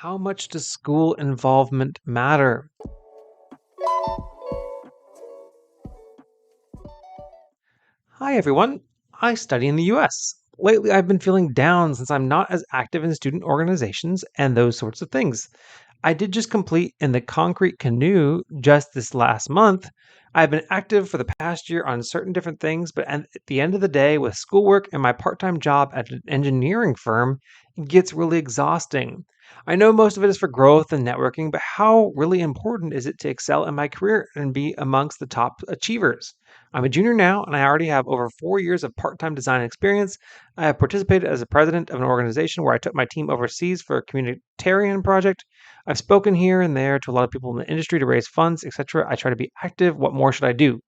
How much does school involvement matter? Hi, everyone. I study in the US. Lately, I've been feeling down since I'm not as active in student organizations and those sorts of things. I did just complete in the concrete canoe just this last month. I've been active for the past year on certain different things, but at the end of the day, with schoolwork and my part time job at an engineering firm, it gets really exhausting. I know most of it is for growth and networking, but how really important is it to excel in my career and be amongst the top achievers? I'm a junior now, and I already have over 4 years of part time design experience. I have participated as a president of an organization where I took my team overseas for a communitarian project. I've spoken here and there to a lot of people in the industry to raise funds, etc. I try to be active. What more should I do?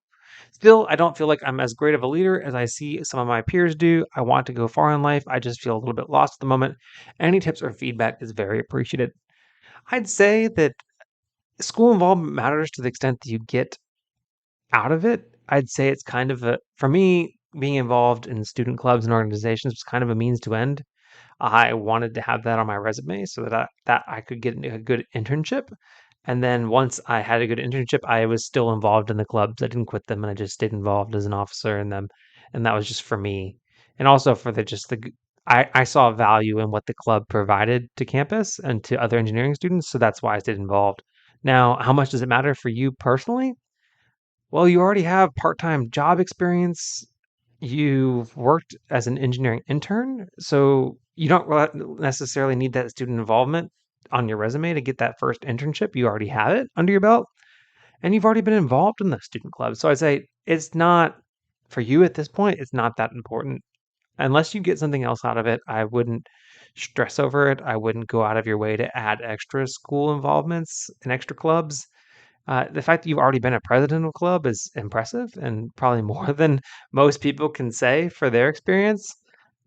Still, I don't feel like I'm as great of a leader as I see some of my peers do. I want to go far in life. I just feel a little bit lost at the moment. Any tips or feedback is very appreciated. I'd say that school involvement matters to the extent that you get out of it. I'd say it's kind of for me, being involved in student clubs and organizations was kind of a means to end. I wanted to have that on my resume so that I could get a good internship. And then once I had a good internship, I was still involved in the clubs. I didn't quit them, and I just stayed involved as an officer in them. And that was just for me, and also for I saw value in what the club provided to campus and to other engineering students. So that's why I stayed involved. Now, how much does it matter for you personally? Well, you already have part-time job experience. You've worked as an engineering intern, so you don't necessarily need that student involvement on your resume to get that first internship. You already have it under your belt, and you've already been involved in the student club. So I'd say it's not for you at this point, it's not that important. Unless you get something else out of it, I wouldn't stress over it. I wouldn't go out of your way to add extra school involvements and extra clubs. The fact that you've already been a president of a club is impressive and probably more than most people can say for their experience.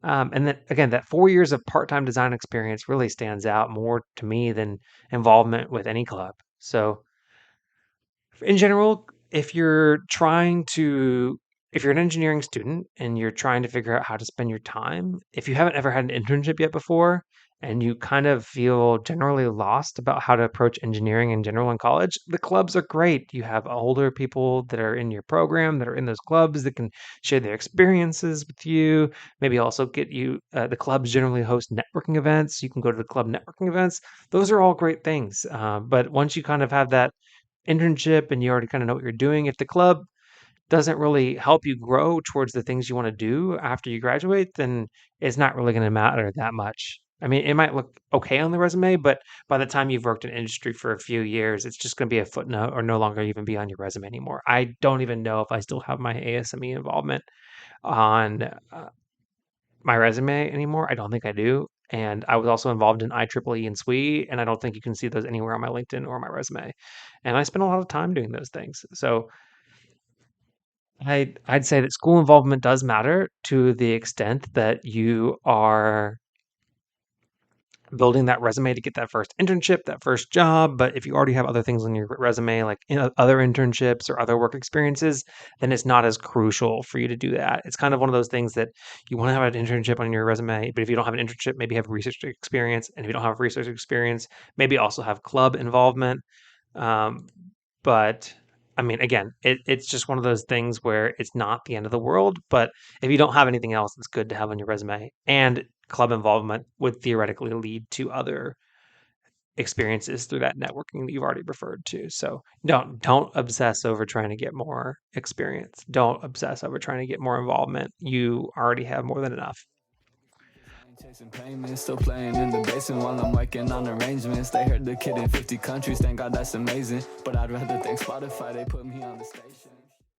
And then again, that 4 years of part-time design experience really stands out more to me than involvement with any club. So in general, if you're an engineering student and you're trying to figure out how to spend your time, if you haven't ever had an internship yet before and you kind of feel generally lost about how to approach engineering in general in college, the clubs are great. You have older people that are in your program that are in those clubs that can share their experiences with you. Maybe also get you the clubs generally host networking events. You can go to the club networking events. Those are all great things. But once you kind of have that internship and you already kind of know what you're doing, if the club doesn't really help you grow towards the things you want to do after you graduate, then it's not really going to matter that much. I mean, it might look okay on the resume, but by the time you've worked in industry for a few years, it's just going to be a footnote or no longer even be on your resume anymore. I don't even know if I still have my ASME involvement on my resume anymore. I don't think I do. And I was also involved in IEEE and SWE, and I don't think you can see those anywhere on my LinkedIn or my resume. And I spent a lot of time doing those things. So I'd say that school involvement does matter to the extent that you are building that resume to get that first internship, that first job. But if you already have other things on your resume, like other internships or other work experiences, then it's not as crucial for you to do that. It's kind of one of those things that you want to have an internship on your resume, but if you don't have an internship, maybe have research experience. And if you don't have research experience, maybe also have club involvement. Um, but I mean, again, it's just one of those things where it's not the end of the world. But if you don't have anything else, it's good to have on your resume. And club involvement would theoretically lead to other experiences through that networking that you've already referred to. So don't obsess over trying to get more experience. Don't obsess over trying to get more involvement. You already have more than enough. Chasing payments, still playing in the basement while I'm working on arrangements. They heard the kid in 50 countries, thank God that's amazing. But I'd rather thank Spotify, they put me on the station.